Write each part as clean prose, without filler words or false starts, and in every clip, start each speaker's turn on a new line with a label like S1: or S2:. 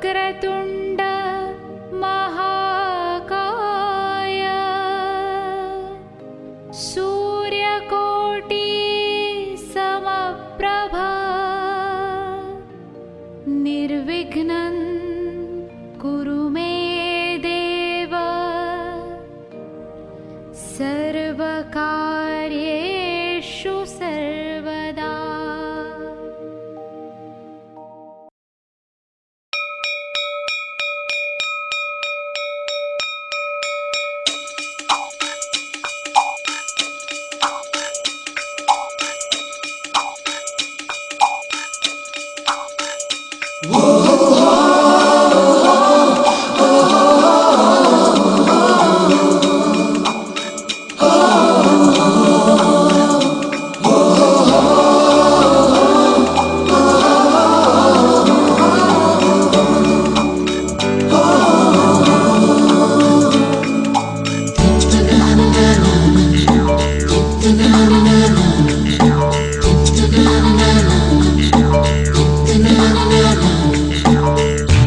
S1: वक्रतुण्ड महाकाय सूर्यकोटि समप्रभा निर्विघ्नं कुरु मे देव सर्वकार्येषु सर्वदा।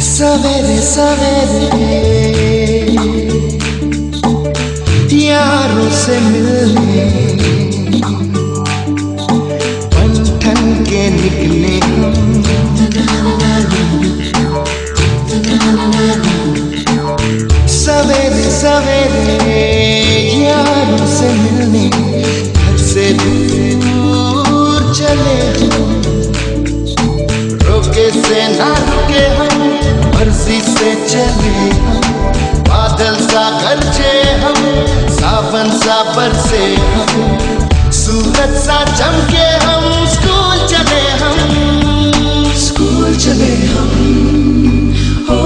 S2: सवेरे सवेरे यारों से मिलने बंधन के निकले हम। सवेरे सवेरे यारों से मिलने घर से दूर चले हम। रोके से ना रुके हम, मर्जी से चले हम। बादल सा गरजे हम, सावन सा बरसे हम। सूरज सा चमके हम, स्कूल चले हम, स्कूल चले हम। हो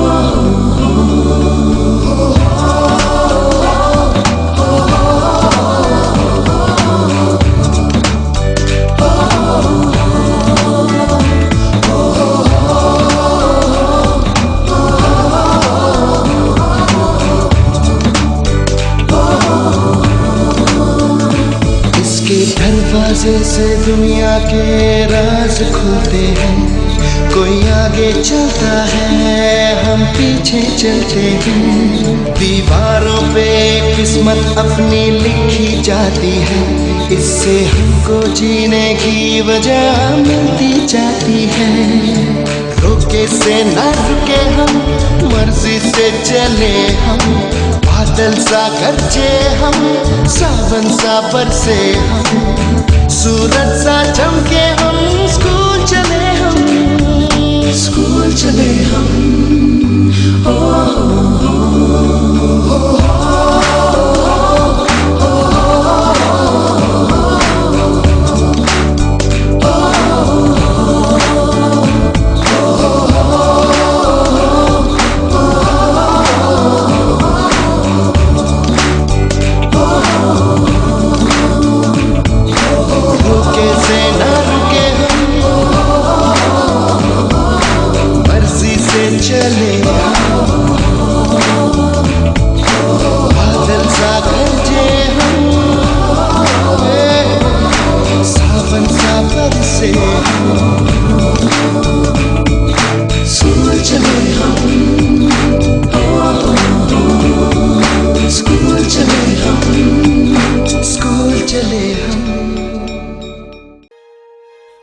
S2: दरवाजे से दुनिया के राज खुलते हैं। कोई आगे चलता है, हम पीछे चलते हैं। दीवारों पे किस्मत अपनी लिखी जाती है, इससे हमको जीने की वजह मिलती जाती है। रोके से ना रुके हम, मर्जी से चले हम। बादल सा गरजे हम, सावन सा बरसे हम। सूरज सा चमके हम, स्कूल चले हम, स्कूल चले हम। हो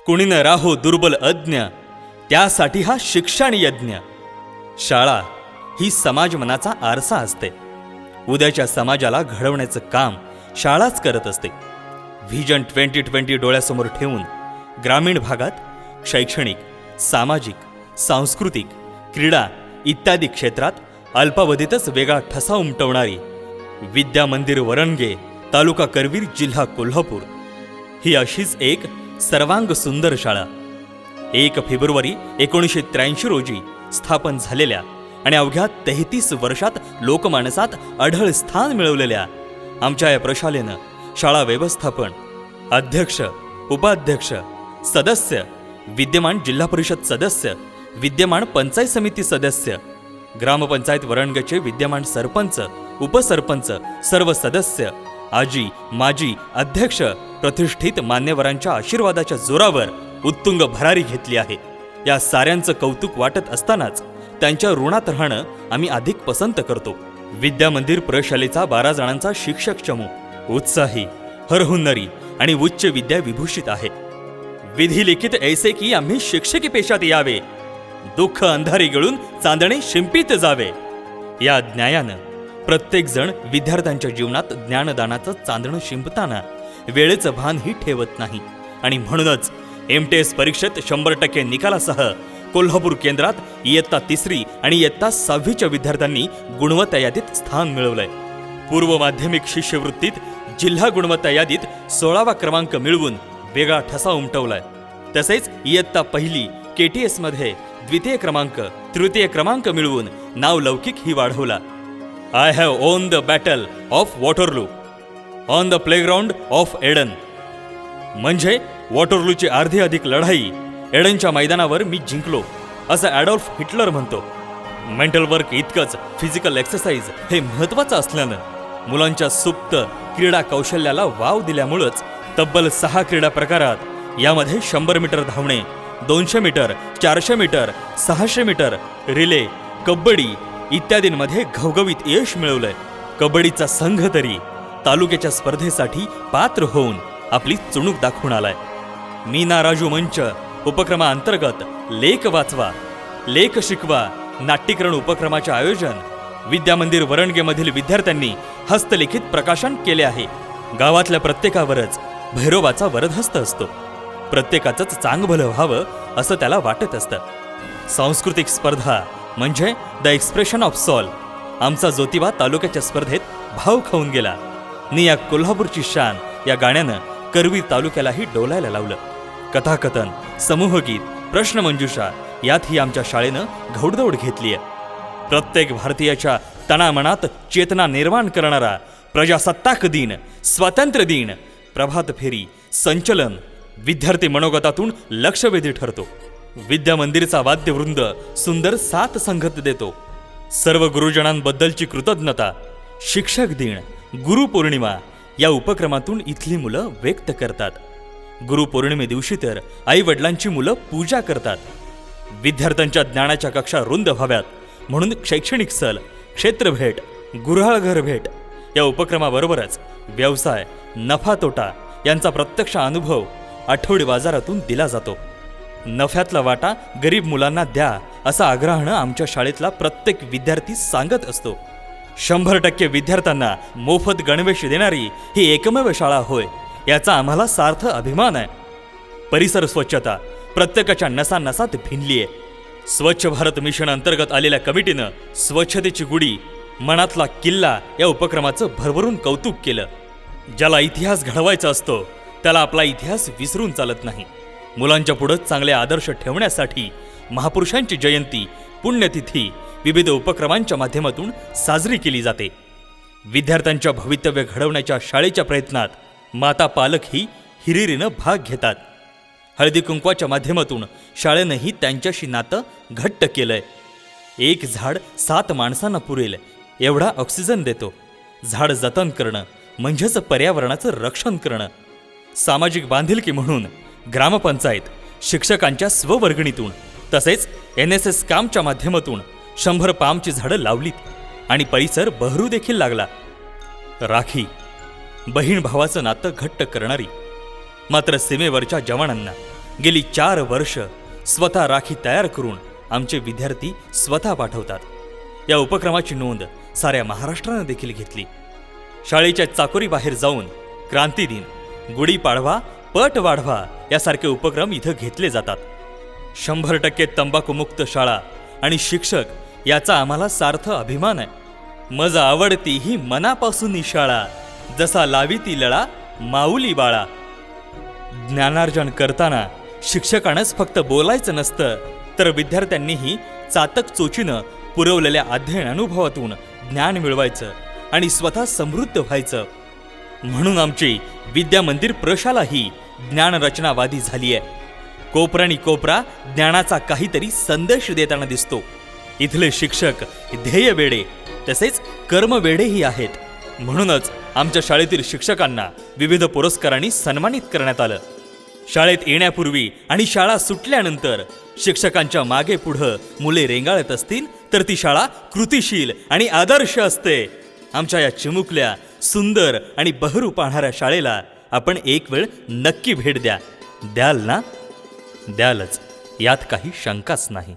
S3: कुणी न राहो दुर्बल अज्ञ, त्यासाठी हा शिक्षण यज्ञ. शाळा ही समाज मनाचा आरसा असते. उद्याच्या समाजाला घडवण्याचं काम शाळाच करत असते. व्हिजन 2020 डोळ्यासमोर ठेवून ग्रामीण भागात शैक्षणिक, सामाजिक, सांस्कृतिक, क्रीडा इत्यादी क्षेत्रात अल्पावधीतच वेगळा ठसा उमटवणारी विद्या मंदिर वरणगे, तालुका करवीर, जिल्हा कोल्हापूर ही अशीच एक सर्वांग सुंदर शाळा. 1 फेब्रुवारी 1983 रोजी स्थापन झालेल्या आणि अवघ्या 33 वर्षात लोकमानसात अढळ स्थान मिळवलेल्या आमच्या या प्रशालेनं शाळा व्यवस्थापन, अध्यक्ष, उपाध्यक्ष, सदस्य, विद्यमान जिल्हा परिषद सदस्य, विद्यमान पंचायत समिती सदस्य, ग्रामपंचायत वरणगचे विद्यमान सरपंच, उपसरपंच, सर्व सदस्य, आजी, माजी, अध्यक्ष, प्रतिष्ठित मान्यवरांच्या आशीर्वादाच्या जोरावर उत्तुंग भरारी घेतली आहे. या साऱ्यांचं कौतुक वाटत असतानाच त्यांच्या ऋणात राहणं आम्ही अधिक पसंत करतो. विद्या मंदिर प्रशालेचा 12 जणांचा शिक्षक चमू उत्साही, हरहुन्नरी आणि उच्च विद्या विभूषित आहे. विधी लिखित ऐसे की आम्ही शिक्षकी पेशात यावे, दुःख अंधारी गळून चांदणे शिंपीत जावे. या न्यायानं प्रत्येक जण विद्यार्थ्यांच्या जीवनात ज्ञानदानाचं चांदणं शिंपताना वेळेचं भानही ठेवत नाही. आणि म्हणूनच MTS परीक्षेत 100% निकालासह कोल्हापूर केंद्रात इयत्ता 3री आणि इयत्ता 6वीच्या विद्यार्थ्यांनी गुणवत्ता यादीत स्थान मिळवलंय. पूर्व माध्यमिक शिष्यवृत्तीत जिल्हा गुणवत्ता यादीत 16वा क्रमांक मिळवून वेगळा ठसा उमटवलाय. तसेच इयत्ता 1ली KTS मध्ये 2य क्रमांक, 3य क्रमांक मिळवून नाव लौकिक ही वाढवला. I have on the battle of Waterloo on the playground of Aden. म्हणजे वॉटरलूची अर्धी अधिक लढाई एडनच्या मैदानावर मी जिंकलो, असं ॲडॉल्फ हिटलर म्हणतो. मेंटल वर्क इतकंच फिजिकल एक्सरसाइज हे महत्त्वाचं असल्यानं मुलांच्या सुप्त क्रीडा कौशल्याला वाव दिल्यामुळंच तब्बल 6 क्रीडा प्रकारात यामध्ये 100 मीटर धावणे, 200 metre, 400 metre, 600 metre, relay, kabaddi इत्यादींमध्ये घवघवीत यश मिळवलंय. कबड्डीचा संघ तरी तालुक्याच्या स्पर्धेसाठी पात्र होऊन आपली चुणूक दाखवून आलाय. मीना राजू मंच उपक्रमाअंतर्गत लेख वाचवा, लेख शिकवा नाट्यकरण उपक्रमाचे आयोजन विद्यामंदिर वरणगेमधील विद्यार्थ्यांनी हस्तलिखित प्रकाशन केले आहे. गावातल्या प्रत्येकावरच भैरोबाचा वरदहस्त असतो. प्रत्येकाचंच चांगभलं व्हावं असं त्याला वाटत असतं. सांस्कृतिक स्पर्धा म्हणजे द एक्सप्रेशन ऑफ सॉल. आमचा ज्योतिबा तालुक्याच्या स्पर्धेत भाव खाऊन गेला. नि या कोल्हापूरची शान या गाण्यानं करवीर तालुक्यालाही डोलायला लावलं. कथाकथन, समूहगीत, प्रश्नमंजुषा यातही आमच्या शाळेनं घौडदौड घेतलीय. प्रत्येक भारतीयाच्या तनामनात चेतना निर्माण करणारा प्रजासत्ताक दिन, स्वातंत्र्य दिन, प्रभात फेरी, संचलन विद्यार्थी मनोगतातून लक्षवेधी ठरतो. विद्या मंदिरचा वाद्यवृंद सुंदर 7 संगत देतो. सर्व गुरुजनांबद्दलची कृतज्ञता शिक्षक दिन, गुरुपौर्णिमा या उपक्रमातून इथली मुलं व्यक्त करतात. गुरुपौर्णिमे दिवशी तर आई वडिलांची मुलं पूजा करतात. विद्यार्थ्यांच्या ज्ञानाच्या कक्षा रुंद व्हाव्यात म्हणून शैक्षणिक सल, क्षेत्रभेट, गुऱ्हाळघर भेट या उपक्रमाबरोबरच व्यवसाय, नफा तोटा यांचा प्रत्यक्ष अनुभव आठवडी बाजारातून दिला जातो. नफ्यातला वाटा गरीब मुलांना द्या असं आग्रहानं आमच्या शाळेतला प्रत्येक विद्यार्थी सांगत असतो. 100% विद्यार्थ्यांना मोफत गणवेश देणारी ही एकमेव शाळा होय याचा आम्हाला सार्थ अभिमान आहे. परिसर स्वच्छता प्रत्येकाच्या नसानसात भिनलीये. स्वच्छ भारत मिशन अंतर्गत आलेल्या कमिटीनं स्वच्छतेची गुढी मनातला किल्ला या उपक्रमाचं भरभरून कौतुक केलं. ज्याला इतिहास घडवायचा असतो त्याला आपला इतिहास विसरून चालत नाही. मुलांच्या पुढं चांगले आदर्श ठेवण्यासाठी महापुरुषांची जयंती, पुण्यतिथी विविध उपक्रमांच्या माध्यमातून साजरी केली जाते. विद्यार्थ्यांच्या भवितव्य घडवण्याच्या शाळेच्या प्रयत्नात माता पालक ही हिरिरीनं भाग घेतात. हळदी कुंकवाच्या माध्यमातून शाळेनंही त्यांच्याशी नातं घट्ट केलंय. एक झाड 7 माणसांना पुरेल एवढा ऑक्सिजन देतो. झाड जतन करणं म्हणजेच पर्यावरणाचं रक्षण करणं. सामाजिक बांधिलकी म्हणून ग्रामपंचायत शिक्षकांच्या स्ववर्गणीतून तसेच NSS कामच्या माध्यमातून 100 पामची झाडं लावलीत आणि परिसर बहरू देखील लागला. राखी बहीण भावाचं नातं घट्ट करणारी. मात्र सीमेवरच्या जवानांना गेली 4 वर्ष स्वतः राखी तयार करून आमचे विद्यार्थी स्वतः पाठवतात. या उपक्रमाची नोंद साऱ्या महाराष्ट्रानं देखील घेतली. शाळेच्या चाकोरी बाहेर जाऊन क्रांती दिन, गुढीपाडवा, पट वाढवा यासारखे उपक्रम इथं घेतले जातात. 100% तंबाखूमुक्त शाळा आणि शिक्षक याचा आम्हाला सार्थ अभिमान आहे. मज आवडती ही मनापासून शाळा, जसा लावी ती लळा माऊली बाळा. ज्ञानार्जन करताना शिक्षकानंच फक्त बोलायचं नसतं तर विद्यार्थ्यांनीही चातक चोचीनं पुरवलेल्या अध्ययन अनुभवातून ज्ञान मिळवायचं आणि स्वतः समृद्ध व्हायचं. म्हणून आमची विद्या मंदिर प्रशाला ही ज्ञानरचनावादी झाली आहे. कोपरानी कोपरा ज्ञानाचा काहीतरी संदेश देताना दिसतो. इथले शिक्षक ध्येय वेडे तसेच कर्म वेडेही आहेत. म्हणूनच आमच्या शाळेतील शिक्षकांना विविध पुरस्कारांनी सन्मानित करण्यात आलं. शाळेत येण्यापूर्वी आणि शाळा सुटल्यानंतर शिक्षकांच्या मागे पुढं मुले रेंगाळत असतील तर ती शाळा कृतिशील आणि आदर्श असते. आमच्या या चिमुकल्या, सुंदर आणि बहरू पाहणाऱ्या शाळेला आपण एक वेळ नक्की भेट द्याल ना? द्यालच, यात काही शंकाच नाही.